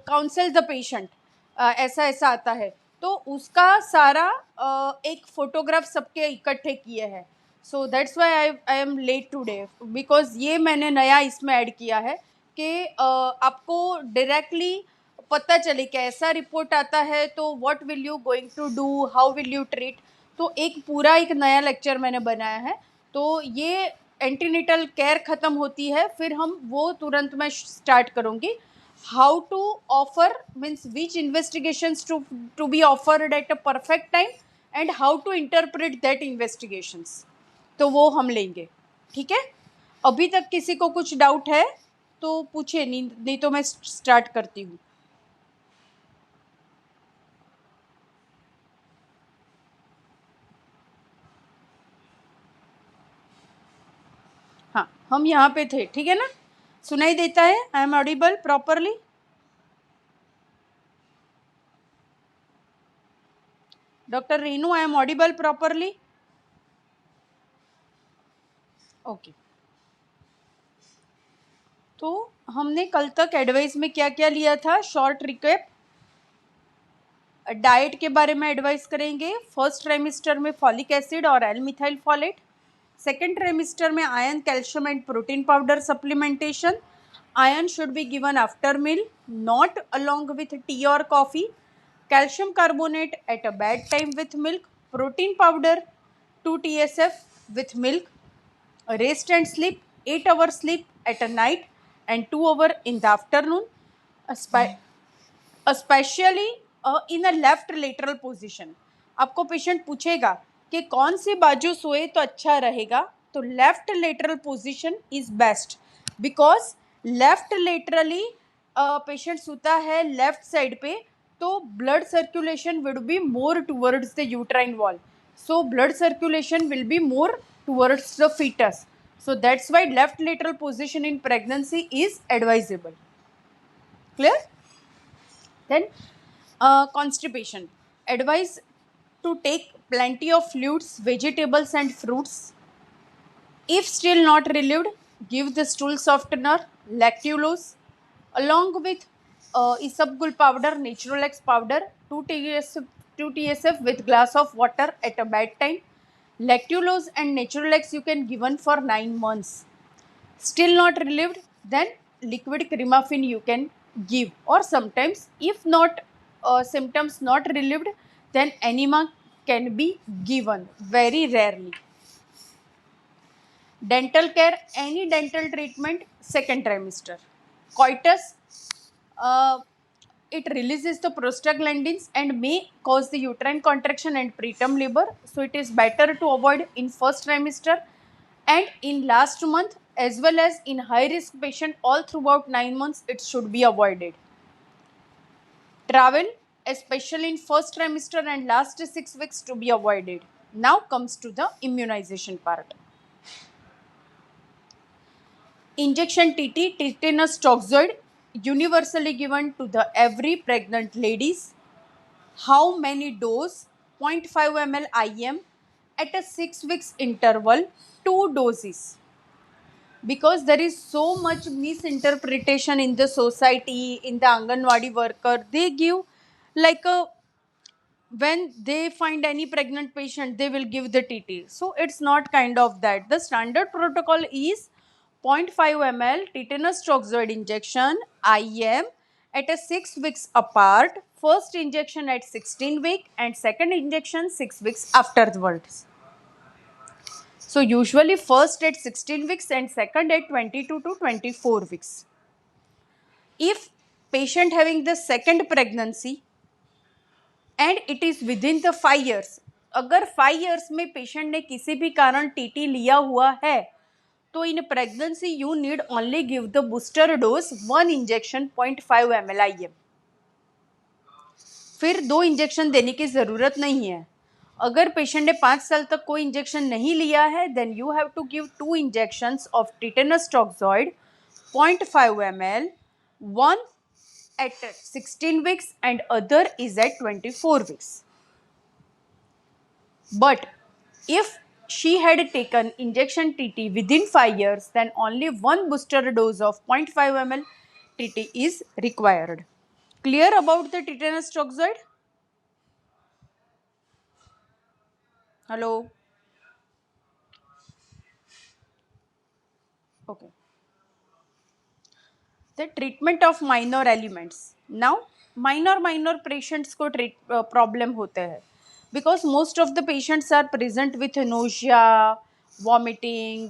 Council the patient, ऐसा ऐसा आता है, तो उसका सारा एक फोटोग्राफ सबके इकट्ठे किए हैं. So that's why I am late today, because ये मैंने नया इसमें ऐड किया है कि आपको डायरेक्टली पता चले कि ऐसा रिपोर्ट आता है तो what will you going to do, how will you treat. तो एक पूरा एक नया लेक्चर मैंने बनाया है. तो ये एंटीनेटल केयर ख़त्म होती है, फिर हम वो तुरंत मैं स्टार्ट करूँगी. How to offer, means which investigations to be offered at a perfect time and how to interpret that investigations. तो वो हम लेंगे. ठीक है. अभी तक किसी को कुछ डाउट है तो पूछे, नहीं तो मैं स्टार्ट करती हूँ. हाँ, हम यहाँ पे थे. ठीक है ना. सुनाई देता है? I am audible properly? Doctor Renu, I am audible properly? Okay. तो हमने कल तक एडवाइस में क्या क्या लिया था, शॉर्ट रिकैप. डाइट के बारे में एडवाइस करेंगे. फर्स्ट ट्राइमेस्टर में फॉलिक एसिड और L methyl folate. Second trimester में iron, calcium and protein powder supplementation. Iron should be given after meal, not along with tea और coffee. Calcium carbonate at a bed time with milk. Protein powder 2 TSF with milk. Rest and sleep, 8 hours sleep at a night and 2 hours in the afternoon, especially in a left lateral position. आपको patient पूछेगा कि कौन सी बाजू सोए तो अच्छा रहेगा, तो left lateral position is best, because left laterally patient सोता है लेफ्ट साइड पे, तो blood circulation will be more towards the uterine wall. So blood circulation will be more towards the fetus. So that's why left lateral position in pregnancy is advisable. Clear? Then constipation. Advise to take plenty of fluids, vegetables and fruits. If still not relieved, give the stool softener, lactulose, along with isabgol powder, Naturalex powder, 2 TSF with glass of water at a bed time. Lactulose and Naturalex you can given for 9 months. Still not relieved, then liquid Crimafin you can give, or sometimes if not symptoms not relieved, then enema can be given, very rarely. Dental care, any dental treatment second trimester. Coitus, it releases the prostaglandins and may cause the uterine contraction and preterm labor, so it is better to avoid in first trimester and in last month, as well as in high risk patient all throughout 9 months it should be avoided. Travel, especially in first trimester and last 6 weeks, to be avoided. Now comes to the immunization part. Injection TT, tetanus toxoid, universally given to the every pregnant ladies. How many dose? 0.5 ml IM at a 6 weeks interval, 2 doses. Because there is so much misinterpretation in the society, in the Anganwadi worker, they give like a, when they find any pregnant patient, they will give the TT. So it's not kind of that. The standard protocol is 0.5 ml tetanus toxoid injection IM at a 6 weeks apart. First injection at 16 week and second injection 6 weeks afterwards. So usually first at 16 weeks and second at 22 to 24 weeks. If patient having the second pregnancy and it is with in the 5 years, अगर 5 years में patient ने किसी भी कारण TT लिया हुआ है, तो in pregnancy you need only give the booster dose 1 injection 0.5 ml IM. फिर 2 इंजेक्शन देने की ज़रूरत नहीं है. अगर पेशेंट ने 5 साल तक कोई इंजेक्शन नहीं लिया है, then you have to give 2 injections of tetanus toxoid 0.5 ml, 1 at 16 weeks and other is at 24 weeks. But if she had taken injection TT within 5 years, then only 1 booster dose of 0.5 ml TT is required. Clear about the tetanus toxoid? Hello? Okay. The treatment of minor elements. Now minor patients को problem होते हैं because most of the patients are present with nausea, vomiting,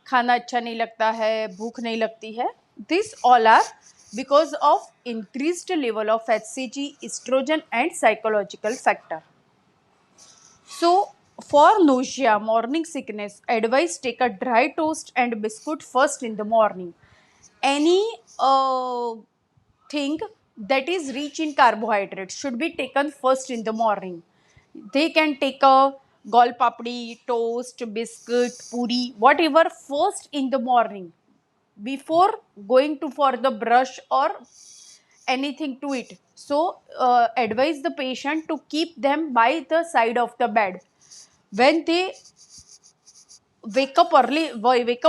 खाना अच्छा नहीं लगता है, भूख नहीं लगती है. This all are because of increased level of HCG, estrogen and psychological factor. So for nausea, morning sickness, advise take a dry toast and biscuit first in the morning. Any thing that is rich in carbohydrates should be taken first in the morning. They can take a gol papdi, toast, biscuit, puri, whatever first in the morning before going to for the brush or anything to eat. So advise the patient to keep them by the side of the bed. When they wake up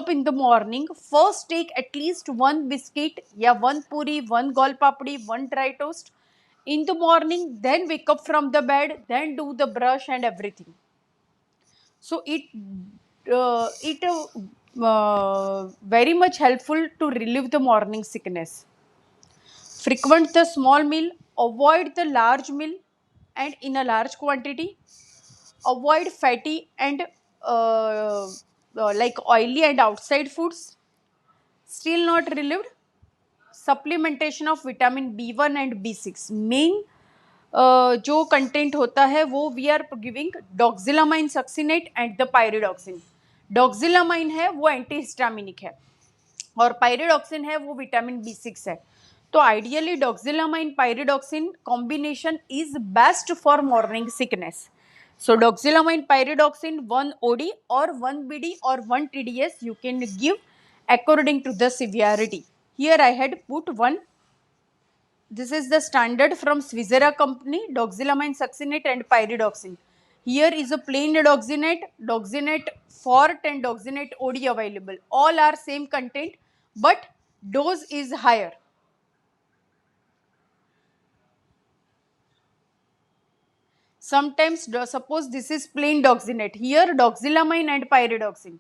in the morning, first take at least one biscuit, one puri, one gol papdi, one dry toast in the morning, then wake up from the bed, then do the brush and everything. So it very much helpful to relieve the morning sickness. Frequent the small meal, avoid the large meal and in a large quantity. Avoid fatty and like oily and outside foods. Still not relieved? Supplementation of vitamin B1 and B6. Main जो content होता है वो we are giving doxylamine succinate and the pyridoxine. Doxylamine है वो antihistaminic है और pyridoxine है वो विटामिन B6 है. तो ideally doxylamine pyridoxine combination is best for morning sickness. So doxylamine pyridoxine 1 OD or 1 BD or 1 TDS you can give according to the severity. Here I had put one. This is the standard from Swizzera company, doxylamine succinate and pyridoxine. Here is a plain doxinate, doxinate fort and doxinate OD available. All are same content but dose is higher. Sometimes suppose this is plain doxinate, here doxylamine and pyridoxine.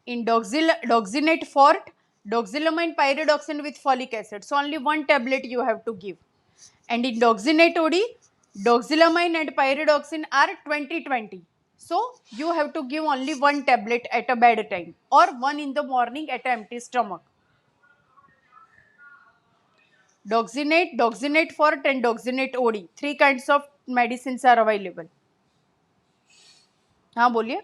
In doxinate fort, doxylamine pyridoxine with folic acid, so only one tablet you have to give. And in doxinate OD, doxylamine and pyridoxine are 20-20, so you have to give only one tablet at a bed time or one in the morning at an empty stomach. Doxinate, doxinate fort and doxinate OD, 3 kinds of medicines are available. हाँ बोलिए.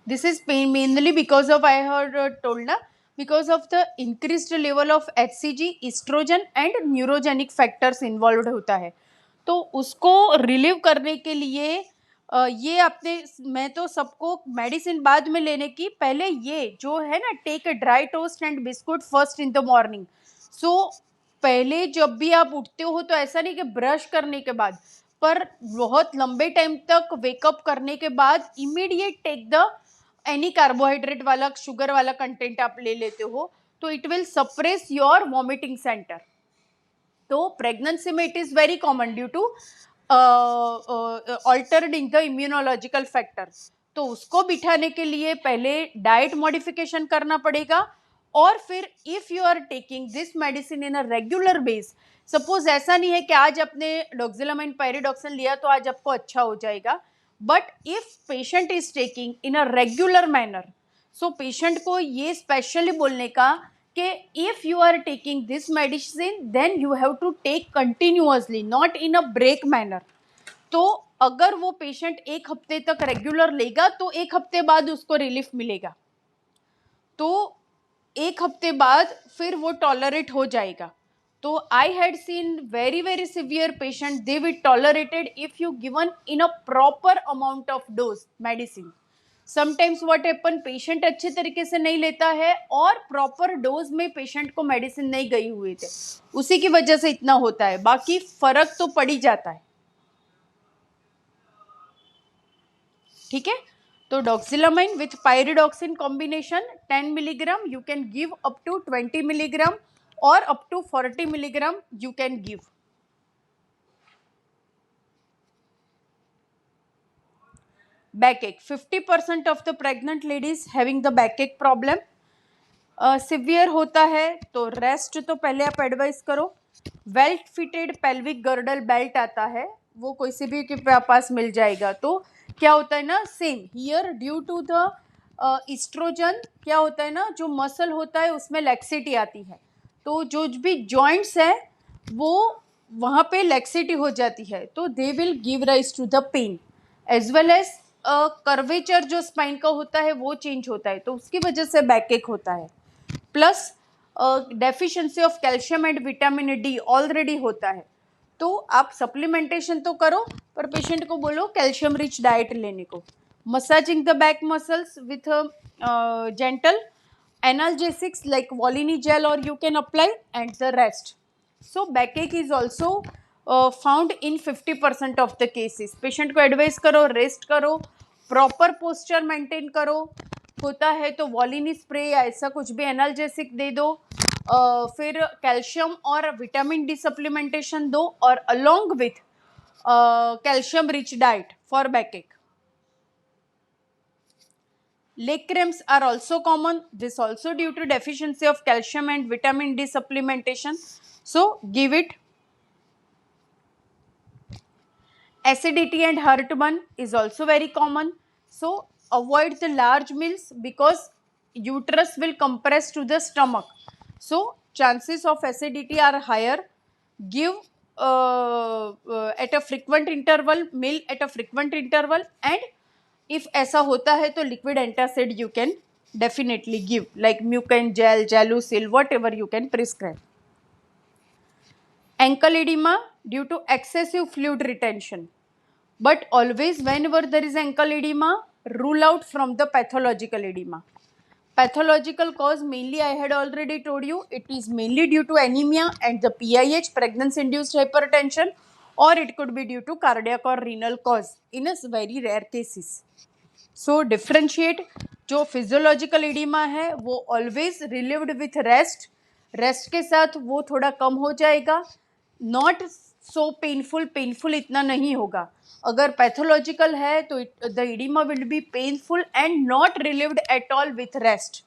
This is mainly because of, I heard told na, because of the increased level of HCG, estrogen and neurogenic factors involved होता है. तो उसको relieve करने के लिए ये आपने, मैं तो सबको मेडिसिन बाद में लेने की, पहले ये जो है ना, take dry toast and biscuit first in the morning. So पहले जब भी आप उठते हो तो ऐसा नहीं कि ब्रश करने के बाद, पर बहुत लंबे टाइम तक वेकअप करने के बाद immediate take the any carbohydrate वाला, शुगर वाला कंटेंट आप ले लेते हो तो it will suppress your vomiting centre. तो प्रेगनेंसी में it is very common due to altered in the immunological factor. तो उसको बिठाने के लिए पहले डाइट मॉडिफिकेशन करना पड़ेगा और फिर if you are taking this medicine in a regular base, suppose ऐसा नहीं है कि आज आपने डॉक्सिलामाइन पायरिडॉक्सिन लिया तो आज आपको अच्छा हो जाएगा, but if patient is taking in a regular manner, so patient को ये स्पेशली बोलने का कि if you are taking this medicine then you have to take continuously, not in a break manner. तो अगर वो पेशेंट एक हफ्ते तक रेगुलर लेगा तो एक हफ्ते बाद उसको रिलीफ मिलेगा, तो एक हफ्ते बाद फिर वो टॉलरेट हो जाएगा. तो I had seen very severe patient, they will tolerated if you given in a proper amount of dose medicine. Sometimes what happen, patient अच्छे तरीके से नहीं लेता है और प्रॉपर डोज में पेशेंट को मेडिसिन नहीं गई हुई थे, उसी की वजह से इतना होता है, बाकी फर्क तो पड़ ही जाता है. ठीक है, तो doxylamine with pyridoxine combination 10 milligram you can give up to 20 milligram और up to 40 milligram you can give. Backache, 50% of the pregnant ladies having the backache problem. Severe होता है तो रेस्ट तो पहले आप एडवाइस करो. Well fitted pelvic girdle belt आता है, वो कोई से भी के पास मिल जाएगा. तो क्या होता है ना, same here due to the estrogen क्या होता है ना, जो मसल होता है उसमें लैक्सिटी आती है, तो जो भी जॉइंट्स है वो वहाँ पे लैक्सिटी हो जाती है, तो they will give rise to the pain as well as curvature जो स्पाइन का होता है वो चेंज होता है, तो उसकी वजह से बैकएक होता है. Plus deficiency of calcium and vitamin D already होता है, तो आप सप्लीमेंटेशन तो करो पर पेशेंट को बोलो कैल्शियम रिच डाइट लेने को. Massaging the back muscles with gentle analgesics like Volini gel और you can apply and the rest. So backache is also found in 50% of the cases. Patient को एडवाइस करो, रेस्ट करो, proper posture maintain करो, होता है तो वॉलिनी स्प्रे या ऐसा कुछ भी एनाल्जेसिक दे दो, फिर कैल्शियम और विटामिन डी सप्लीमेंटेशन दो और along with calcium rich diet for बैकएक. Leg cramps are also common. This also due to deficiency of calcium and vitamin D supplementation. So give it. Acidity and heartburn is also very common. So avoid the large meals because uterus will compress to the stomach. So chances of acidity are higher. Give at a frequent interval, meal at a frequent interval, and if ऐसा होता है तो liquid antacid you can definitely give like mucin gel, Gelusil, whatever you can prescribe. Ankle edema due to excessive fluid retention. But always whenever there is ankle edema, rule out from the pathological edema. Pathological cause mainly I had already told you, it is mainly due to anemia and the PIH, pregnancy induced hypertension, or it could be due to cardiac or renal cause in a very rare cases. So differentiate. जो physiological oedema है वो always relieved with rest, rest के साथ वो थोड़ा कम हो जाएगा, not so painful, painful इतना नहीं होगा. अगर पैथोलॉजिकल है तो the edema will be painful and not relieved at all with rest.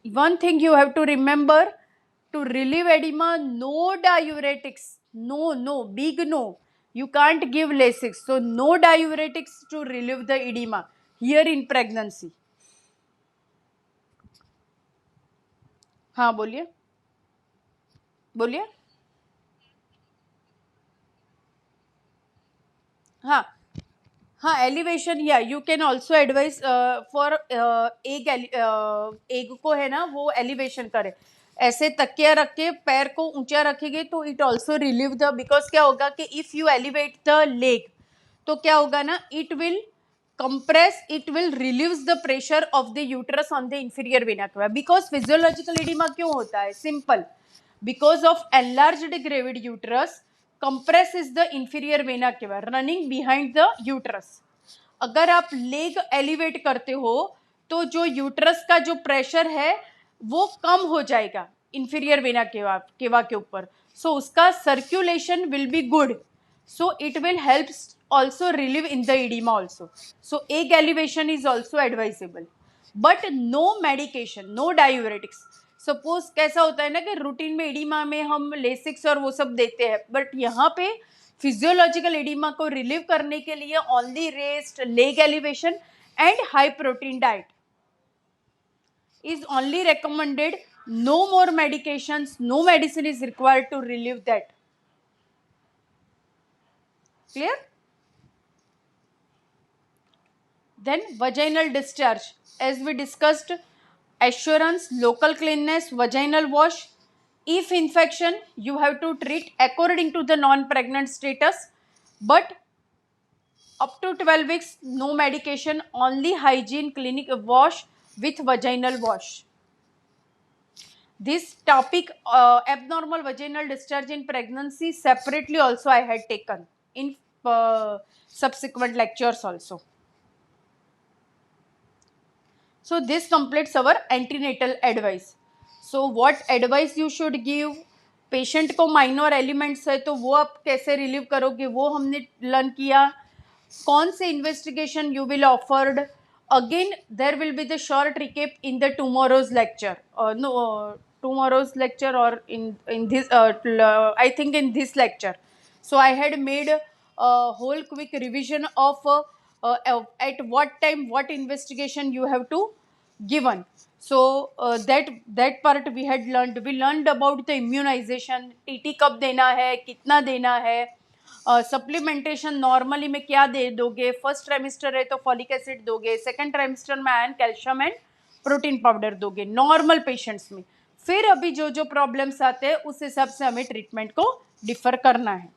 One thing you have to remember, to relieve edema, no diuretics, no, big no. You can't give Lasix, so no diuretics to relieve the edema here in pregnancy. हाँ बोलिए बोलिए. हाँ हाँ, elevation या you can also advice for egg को है ना वो एलिवेशन करे, ऐसे तकिया रख के पैर को ऊंचा रखेंगे तो it also relieve the, because क्या होगा कि if you elevate the leg तो क्या होगा ना, it will compress, it will relieves the pressure of the uterus on the inferior vena cava. Because physiological edema क्यों होता है, simple, because of enlarged gravid uterus compresses the inferior vena cava running behind the uterus. अगर आप leg elevate करते हो तो जो uterus का जो प्रेशर है वो कम हो जाएगा इंफीरियर वेना केवा के ऊपर, सो उसका circulation will be good, so it will help also relieve in the edema also. So egg elevation is also advisable, but no medication, no diuretics. Suppose कैसा होता है ना कि रूटीन में एडिमा में हम लेसिक्स और वो सब देते हैं, बट यहाँ पे फिजियोलॉजिकल एडिमा को रिलीव करने के लिए only rest, leg elevation and high protein diet is only recommended. No more medications, no medicine is required to relieve that. Clear? Then vaginal discharge, as we discussed, assurance, local cleanness, vaginal wash. If infection, you have to treat according to the non-pregnant status, but up to 12 weeks, no medication, only hygiene, clinic wash with vaginal wash. This topic, abnormal vaginal discharge in pregnancy, separately also I had taken in subsequent lectures also. So this completes our antenatal advice. So what advice you should give, patient को minor elements है तो वो आप कैसे relieve करोगे वो हमने learn किया. कौन से investigation you will offered. Again there will be the short recap in the tomorrow's lecture. No, tomorrow's lecture or in this I think in this lecture. So I had made a whole quick revision of at what time what investigation you have to given. So that part we had learned. We learned about the immunization. TT कब देना है, कितना देना है, supplementation normally में क्या दे दोगे. First trimester है तो फॉलिक एसिड दोगे, सेकंड ट्राइमेस्टर में iron, calcium and protein powder दोगे नॉर्मल पेशेंट्स में. फिर अभी जो जो प्रॉब्लम्स आते हैं उस हिसाब से हमें ट्रीटमेंट को डिफर करना है.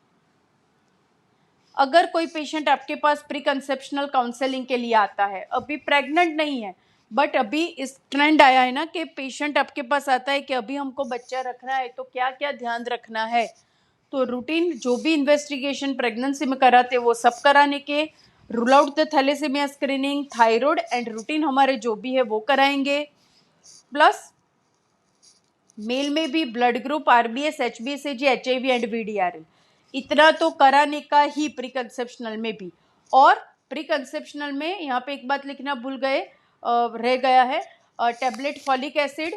अगर कोई पेशेंट आपके पास प्री कंसेप्शनल काउंसलिंग के लिए आता है, अभी प्रेग्नेंट नहीं है, बट अभी इस ट्रेंड आया है ना कि पेशेंट आपके पास आता है कि अभी हमको बच्चा रखना है तो क्या क्या ध्यान रखना है. तो रूटीन जो भी इन्वेस्टिगेशन प्रेगनेंसी में कराते वो सब कराने के, rule out the thalassemia screening, thyroid and routine हमारे जो भी है वो कराएंगे. प्लस मेल में भी ब्लड ग्रुप, आरबीएस, एचबीएसएजी, एचआईवी एंड वीडीआरएल, इतना तो कराने का ही प्री कंसेप्शनल में भी. और प्री कंसेप्शनल में यहाँ पे एक बात लिखना भूल गए, रह गया है, टेबलेट फॉलिक एसिड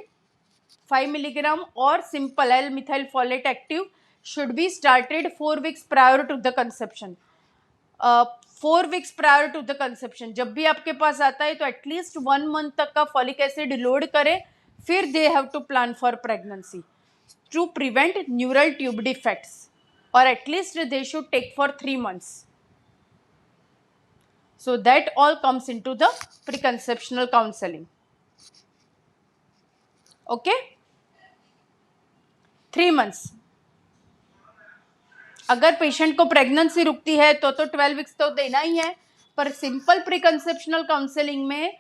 5 मिलीग्राम और simple L methyl folate active should be started 4 weeks prior to the conception. 4 weeks prior to the conception जब भी आपके पास आता है तो एटलीस्ट 1 मंथ तक का फॉलिक एसिड लोड करें, फिर they have to plan for pregnancy to prevent neural tube defects, or at least they should take for 3 months. So that all comes into the preconceptional counseling. Okay, 3 months. अगर patient को pregnancy रुकती है तो 12 weeks तो देना ही है. पर simple प्रीकंसेप्शनल counselling में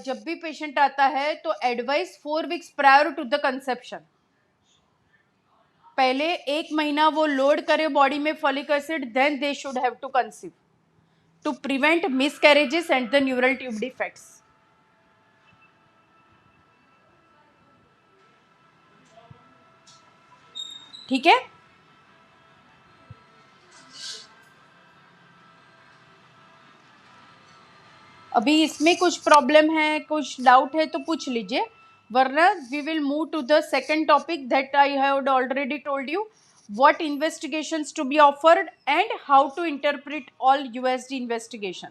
जब भी पेशेंट आता है तो advice 4 weeks prior to the conception. पहले 1 महीना वो लोड करे बॉडी में folic acid, then they should have to conceive to prevent miscarriages and the neural tube defects. ठीक है. अभी इसमें कुछ प्रॉब्लम है, कुछ डाउट है तो पूछ लीजिए, वरना we will move to the second topic that I have already told you, what investigations to be offered and how to interpret all USD investigation.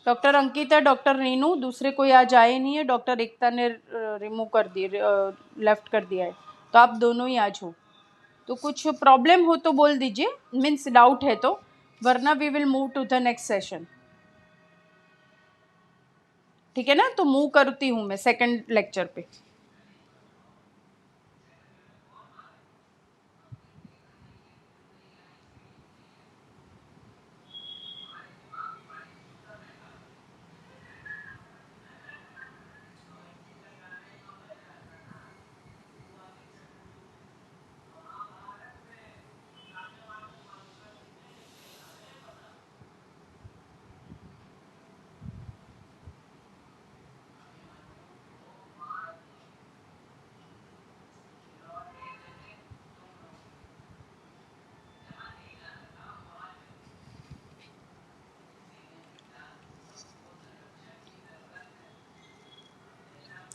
Doctor Ankita, doctor Rinu, दूसरे कोई आज आए नहीं है. डॉक्टर एकता ने रिमूव कर दिए, लेफ्ट कर दिया है, तो आप दोनों ही आज हो. तो कुछ प्रॉब्लम हो तो बोल दीजिए, मीन्स डाउट है तो, वरना we will move to the next session. ठीक है ना. तो मूव करती हूँ मैं सेकंड लेक्चर पे.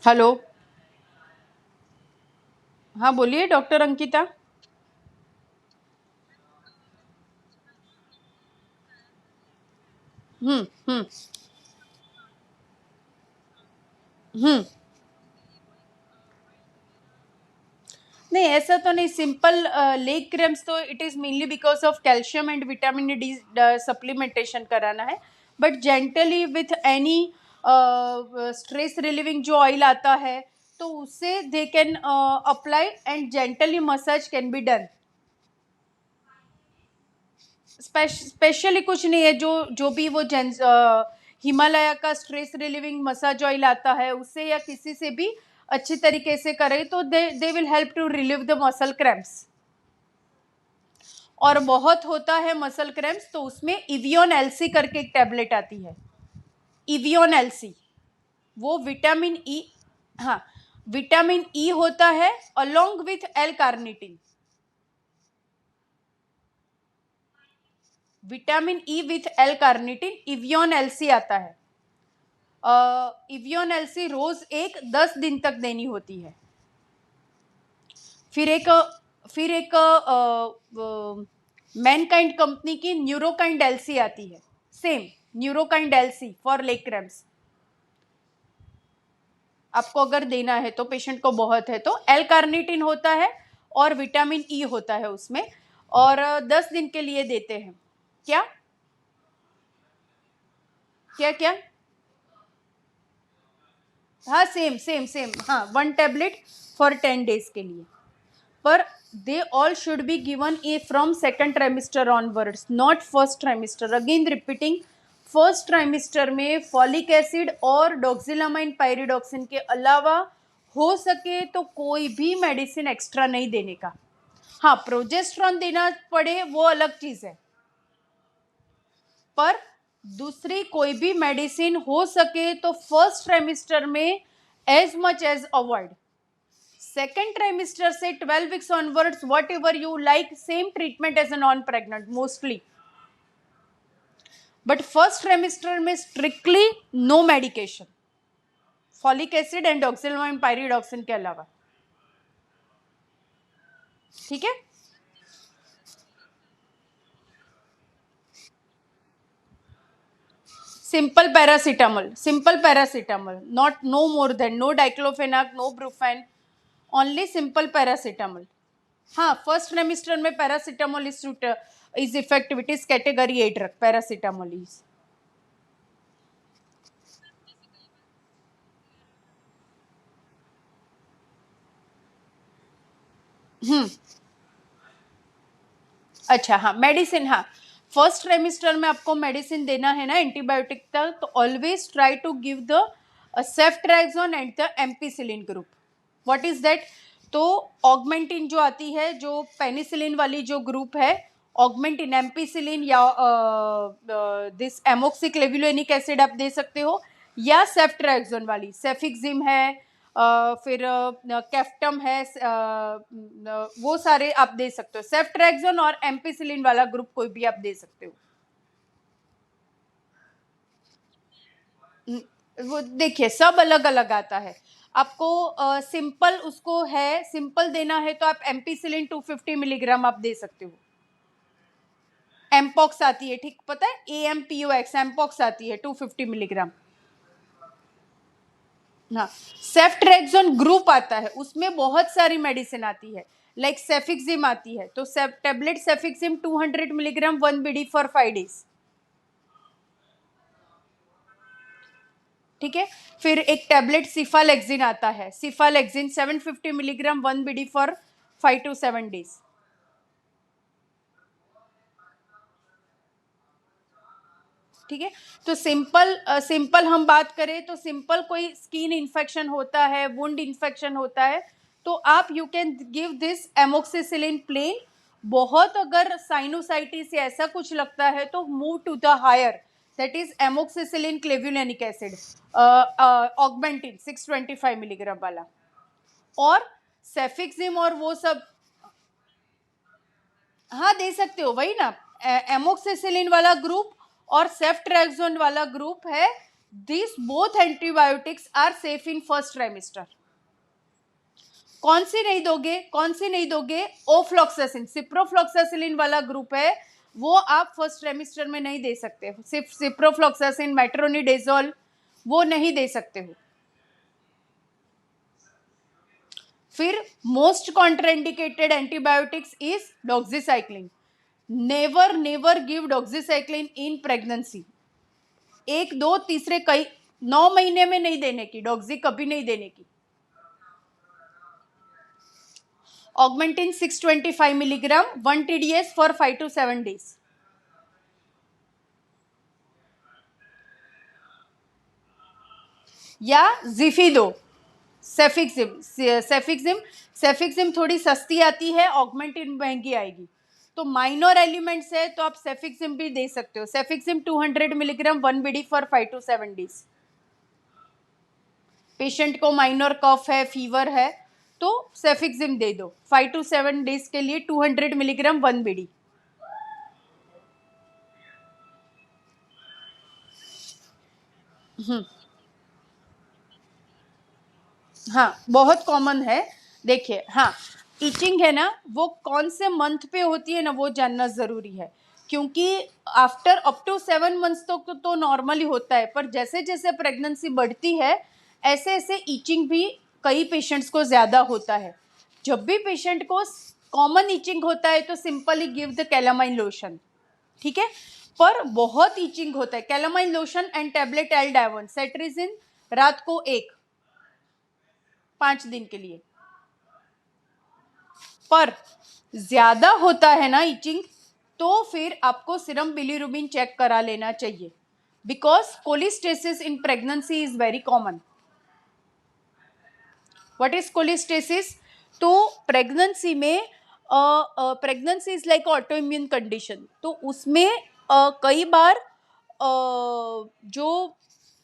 हेलो, हाँ बोलिए डॉक्टर अंकिता. हम्म हम्म हम्म नहीं, ऐसा तो नहीं. सिंपल लेग क्रैम्प्स तो it is mainly because of calcium and vitamin D supplementation कराना है. But gently with any stress relieving जो ऑयल आता है तो उससे they can apply and gently massage can be done. Specially कुछ नहीं है. जो जो भी वो हिमालय का स्ट्रेस रिलीविंग मसाज ऑयल आता है उससे या किसी से भी अच्छी तरीके से करें तो they will help to relieve the muscle cramps. और बहुत होता है मसल क्रैम्प्स तो उसमें इवियोन एलसी करके एक टैबलेट आती है, इवियोन एलसी, वो विटामिन ई, हाँ विटामिन ई होता है along with L carnitine, vitamin E with L carnitine Evion LC आता है। इवियोन एलसी रोज एक 10 दिन तक देनी होती है। फिर एक मैनकाइंड कंपनी की न्यूरोकाइंड एलसी आती है, same Neurokind LC for leg cramps, आपको अगर देना है तो पेशेंट को बहुत है तो एल कार्निटिन होता है और विटामिन ई होता है उसमें, और 10 दिन के लिए देते हैं। क्या क्या क्या हाँ सेम सेम सेम, हाँ 1 टैबलेट फॉर 10 डेज के लिए, पर they all should be given from second trimester onwards, not first trimester. Again repeating, first trimester में फॉलिक एसिड और डॉक्सिलामाइन पायरिडॉक्सिन के अलावा हो सके तो कोई भी मेडिसिन एक्स्ट्रा नहीं देने का। हाँ प्रोजेस्ट्रॉन देना पड़े वो अलग चीज है, पर दूसरी कोई भी मेडिसिन हो सके तो फर्स्ट ट्राइमेस्टर में as much as avoid. Second trimester से 12 weeks onwards whatever you like, same treatment as a non pregnant mostly, but first trimester में strictly no medication, folic acid and doxylamine pyridoxine के अलावा। ठीक है, simple paracetamol, not no more than, no diclofenac, no Brufen, only simple paracetamol. हाँ first trimester में paracetamol is effective, it is category A drug, paracetamol is. अच्छा हाँ medicine, हाँ first trimester में आपको मेडिसिन देना है ना एंटीबायोटिक तक, तो always try to give the ceftriaxone and the ampicillin group. What is that? तो ऑगमेंटिन जो आती है, जो पेनिसिलिन वाली जो ग्रुप है, ऑगमेंटिन, एम्पीसिलिन या दिस एमोक्सिक्लेविलोनिक एसिड आप दे सकते हो, या सेफ्ट्रैक्सोन वाली सेफिक्सिम है, फिर कैफ्टम है, वो सारे आप दे सकते हो। सेफ्ट्रैक्सोन और एम्पीसिलिन वाला ग्रुप कोई भी आप दे सकते हो। वो देखिए सब अलग अलग आता है, आपको सिंपल उसको है, सिंपल देना है तो आप एम्पीसिलिन 250 मिलीग्राम आप दे सकते हो। एम्पॉक्स आती है, ठीक पता है, AMPOX एम्पॉक्स आती है 250 मिलीग्राम। हाँ सेफ्ट्रैक्सोन ग्रुप आता है, उसमें बहुत सारी मेडिसिन आती है, लाइक सेफिक्सिम आती है, तो tablet cefixime 200 milligram 1 BD for 5 days. ठीक है, फिर एक टैबलेट सिफालेक्सिन आता है, सिफालेक्सिन 750 milligram 1 BD for 5 to 7 days. ठीक है, तो सिंपल हम बात करें तो सिंपल कोई स्किन इन्फेक्शन होता है, वुंड इन्फेक्शन होता है, तो आप you can give this amoxicillin plain. बहुत अगर साइनोसाइटिस या ऐसा कुछ लगता है तो move to the higher, that is amoxicillin clavulanic acid, Augmentin 625 milligram वाला, और सेफिक्सिम और वो सब। हाँ दे सकते हो, वही ना, एमोक्सिसिलिन वाला ग्रुप और सेफ्ट्रैक्सोन वाला ग्रुप है। This both antibiotics are safe in first trimester. कौन सी नहीं दोगे, कौन सी नहीं दोगे? ओफ्लॉक्सासिन, सिप्रोफ्लॉक्सासिलिन वाला ग्रुप है, वो आप फर्स्ट ट्राइमेस्टर में नहीं दे सकते। सिर्फ सिप्रोफ्लॉक्सासिन, मेट्रोनिडेजोल, वो नहीं दे सकते हो। फिर most contraindicated antibiotics is doxycycline. Never give doxycycline in pregnancy. 1, 2, तीसरे कई 9 महीने में नहीं देने की, डॉक्सी कभी नहीं देने की। Augmentin 625 milligram 1 TDS for 5 to 7 days। या जिफिदो, सेफिक्सिम थोड़ी सस्ती आती है, ऑगमेंटिन महंगी आएगी। तो माइनर एलिमेंट्स है तो आप सेफिक्सिम भी दे सकते हो. Cefixime 200 milligram 1 BD for 5 to 7 days. Patient को माइनर कफ है, फीवर है, तो सेफिक्सिम दे दो 5 to 7 days के लिए 200 मिलीग्राम 1 बीडी. हाँ, बहुत कॉमन है. देखिए, हाँ, इचिंग है ना, वो कौन से मंथ पे होती है ना, वो जानना ज़रूरी है. क्योंकि आफ्टर अप टू 7 months तक तो नॉर्मली होता है, पर जैसे जैसे प्रेगनेंसी बढ़ती है ऐसे ऐसे इचिंग भी कई पेशेंट्स को ज़्यादा होता है. जब भी पेशेंट को कॉमन इचिंग होता है तो simply give the calamine lotion. ठीक है. पर बहुत इचिंग होता है, calamine lotion and tablet Aldivan cetirizine रात को 5 दिन के लिए. पर ज्यादा होता है ना इचिंग, तो फिर आपको सीरम बिलीरुबिन चेक करा लेना चाहिए. Because कोलिस्टेसिस in pregnancy is very common. What is कोलिस्टेसिस? तो प्रेगनेंसी में pregnancy is like auto immune condition. तो उसमें कई बार जो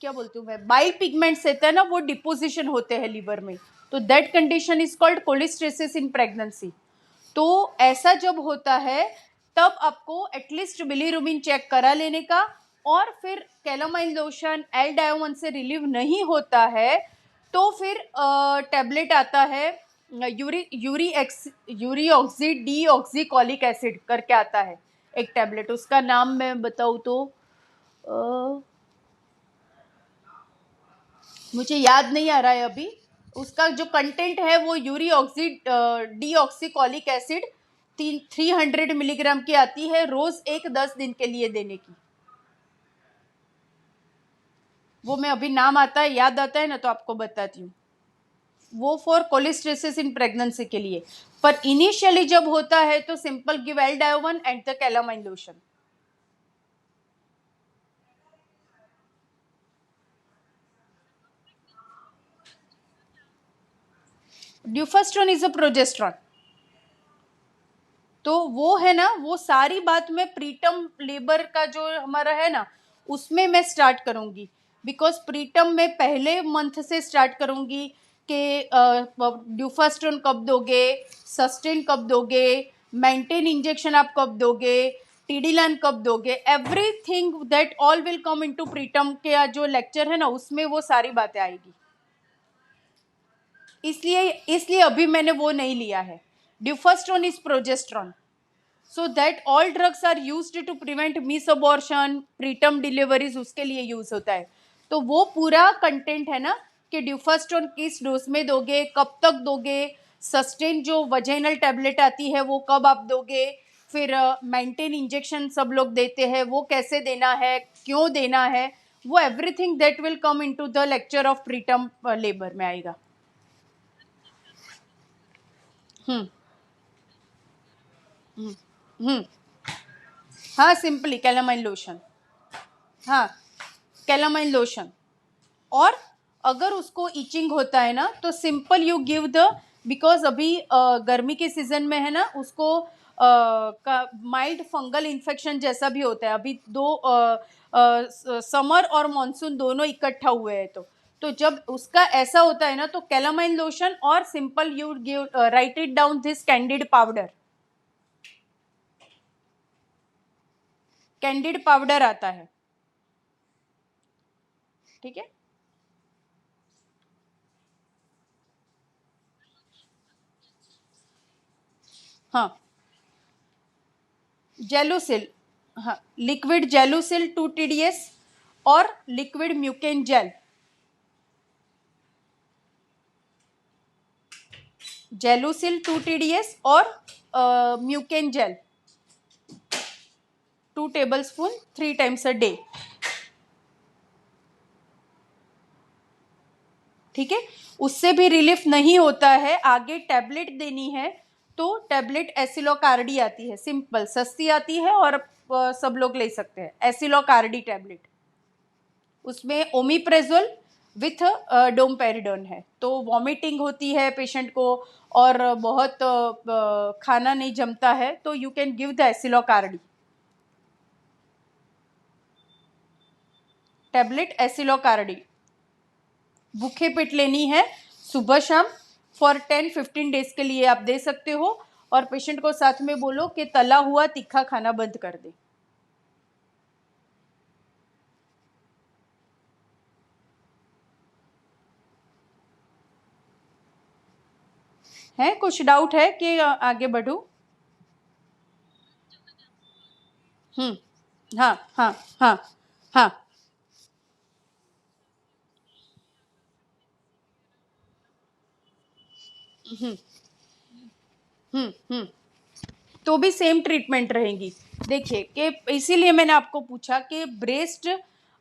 क्या बोलती हूँ मैं, बाइल पिगमेंट्स रहते हैं ना, वो डिपोजिशन होते हैं लीवर में. तो that condition is called कोलिस्टेसिस in pregnancy. तो ऐसा जब होता है तब आपको एटलीस्ट बिलीरुबिन चेक करा लेने का. और फिर कैलामाइन लोशन एल्डायोवन से रिलीव नहीं होता है तो फिर टैबलेट आता है यूरी ऑक्सी डी ऑक्सीकॉलिक एसिड करके आता है एक टैबलेट. उसका नाम मैं बताऊँ तो मुझे याद नहीं आ रहा है अभी. उसका जो कंटेंट है वो ursodeoxycholic acid 300 milligram की आती है, रोज 10 दिन के लिए देने की. वो मैं अभी नाम आता है, याद आता है ना, तो आपको बताती हूँ. वो फॉर कोलिस्टेसिस इन प्रेगनेंसी के लिए. पर इनिशियली जब होता है तो simple give Aldivan and the calamine lotion. Duphaston is a progesterone. तो वो है ना, वो सारी बात में प्रीटर्म लेबर का जो हमारा है ना, उसमें मैं स्टार्ट करूंगी. बिकॉज प्रीटर्म में पहले मंथ से स्टार्ट करूंगी कि ड्यूफास्ट्रोन कब दोगे, सस्टेन कब दोगे, मेंटेन इंजेक्शन आप कब दोगे, टीडीलान कब दोगे. Everything that all will come into preterm के जो लेक्चर है ना, उसमें वो सारी बातें आएगी. इसलिए अभी मैंने वो नहीं लिया है. Duphaston is progesterone. So that all drugs are used to prevent miss abortion, preterm deliveries, उसके लिए यूज होता है. तो वो पूरा कंटेंट है ना कि ड्यूफास्ट्रोन किस डोज में दोगे, कब तक दोगे, सस्टेन जो वजाइनल टैबलेट आती है वो कब आप दोगे, फिर मेंटेन इंजेक्शन सब लोग देते हैं वो कैसे देना है, क्यों देना है, वो everything that will come into the lecture of preterm labour में आएगा. हम्म हम्म हम्म हाँ, सिंपली कैलामाइन लोशन. हाँ, कैलामाइन लोशन. और अगर उसको इचिंग होता है ना तो simple you give the, because अभी गर्मी के सीजन में है ना, उसको का माइल्ड फंगल इन्फेक्शन जैसा भी होता है. अभी समर और मॉनसून दोनों इकट्ठा हुए हैं. तो जब उसका ऐसा होता है ना तो कैलामाइन लोशन और simple you give, write it down this candid powder. Candid powder आता है. ठीक है. हाँ, जेलुसिल. हाँ, लिक्विड जेलुसिल 2 TDS और liquid Mucaine gel. Gelusil 2 TDS और Mucaine gel 2 tablespoon 3 times a day. ठीक है. उससे भी रिलीफ नहीं होता है, आगे टैबलेट देनी है तो टैबलेट एसिलोकार्डी आती है, सिंपल सस्ती आती है और सब लोग ले सकते हैं. एसिलोकार्डी टैबलेट, उसमें ओमिप्रेजोल विथ डोमपेरिडोन है। तो वॉमिटिंग होती है पेशेंट को और बहुत खाना नहीं जमता है, तो you can give the Aciloc RD tablet. Aciloc RD भूखे पेट लेनी है सुबह शाम फॉर 10-15 डेज के लिए आप दे सकते हो, और पेशेंट को साथ में बोलो कि तला हुआ तीखा खाना बंद कर दे। है कुछ डाउट है कि आगे बढ़ूं? हाँ हाँ हाँ हाँ। हम्म। तो भी सेम ट्रीटमेंट रहेगी। देखिए कि इसीलिए मैंने आपको पूछा कि ब्रेस्ट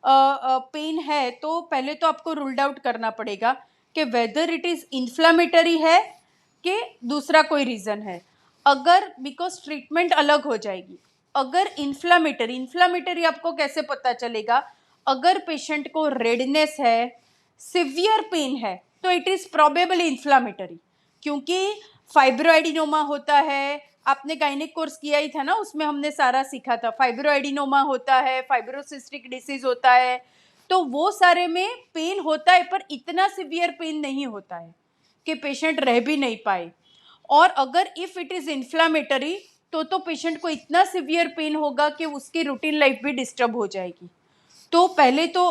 पेन है तो पहले तो आपको रूल्ड आउट करना पड़ेगा कि वेदर इट इज इन्फ्लामेटरी है कि दूसरा कोई रीजन है। अगर बिकॉज ट्रीटमेंट अलग हो जाएगी। अगर इन्फ्लामेटरी आपको कैसे पता चलेगा? अगर पेशेंट को रेडनेस है, सिवियर पेन है, तो इट इज प्रोबेबली इन्फ्लामेटरी, क्योंकि फाइब्रोएडिनोमा होता है। आपने गायनिक कोर्स किया ही था ना, उसमें हमने सारा सीखा था। फाइब्रोएडिनोमा होता है, फाइब्रोसिस्टिक डिसीज होता है, तो वो सारे में पेन होता है, पर इतना सिवियर पेन नहीं होता है कि पेशेंट रह भी नहीं पाए। और अगर इफ इट इज इन्फ्लामेटरी तो पेशेंट को इतना सिवियर पेन होगा कि उसकी रूटीन लाइफ भी डिस्टर्ब हो जाएगी। तो पहले तो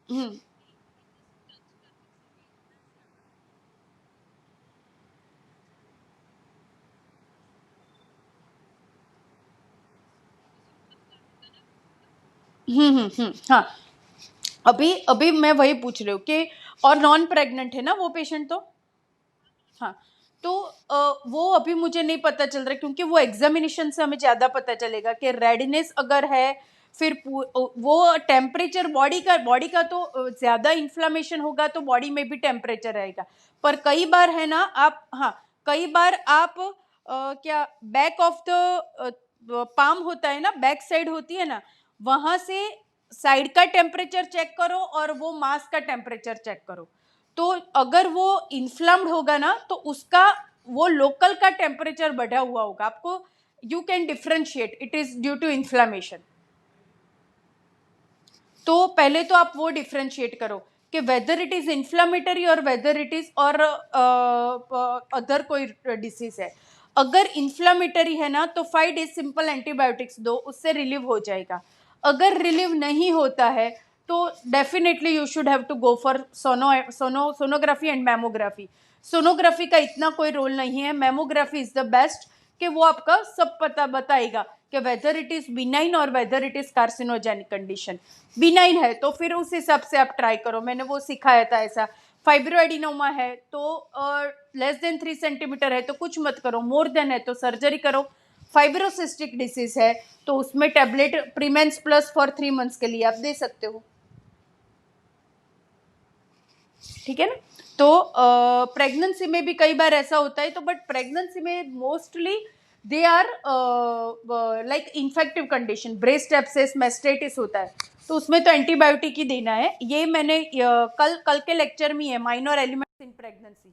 हम्म हाँ। अभी अभी मैं वही पूछ रही हूँ कि और नॉन प्रेग्नेंट है ना वो पेशेंट तो? हाँ। तो वो अभी मुझे नहीं पता चल रहा, क्योंकि वो एग्जामिनेशन से हमें ज़्यादा पता चलेगा कि रेडनेस अगर है, फिर वो टेम्परेचर बॉडी का तो ज़्यादा इन्फ्लामेशन होगा तो बॉडी में भी टेम्परेचर रहेगा। पर कई बार है ना आप, हाँ, कई बार आप क्या बैक ऑफ द पाम होता है ना, बैक साइड होती है ना, वहां से साइड का टेम्परेचर चेक करो और वो मास का टेम्परेचर चेक करो। तो अगर वो इन्फ्लम्ड होगा ना तो उसका वो लोकल का टेम्परेचर बढ़ा हुआ होगा। आपको you can differentiate it is due to inflammation. तो पहले तो आप वो डिफ्रेंशिएट करो कि वेदर इट इज इन्फ्लामेटरी और वेदर इट इज और अदर कोई डिसीज है। अगर इन्फ्लामेटरी है ना तो 5 डेज सिंपल एंटीबायोटिक्स दो, उससे रिलीव हो जाएगा। अगर रिलीव नहीं होता है तो definitely you should have to go for sonography and mammography. Sonography का इतना कोई रोल नहीं है, मैमोग्राफी इज द बेस्ट कि वो आपका सब पता बताएगा कि वेदर इट इज बिनाइन और whether it is carcinogenic condition. Benign है तो फिर उस हिसाब से आप ट्राई करो, मैंने वो सिखाया था ऐसा। फाइब्रोएडिनोमा है तो लेस देन 3 सेंटीमीटर है तो कुछ मत करो, मोर देन है तो सर्जरी करो। फाइब्रोसिस्टिक डिसीज है तो उसमें टैबलेट प्रीमेंस प्लस फॉर 3 मंथ्स के लिए आप दे सकते हो। ठीक है ना? तो प्रेगनेंसी में भी कई बार ऐसा होता है, तो बट प्रेगनेंसी में mostly they are like infective condition, breast abscess mastitis होता है, तो उसमें तो एंटीबायोटिक ही देना है। ये मैंने कल कल के लेक्चर में है, माइनर एलिमेंट्स इन प्रेगनेंसी।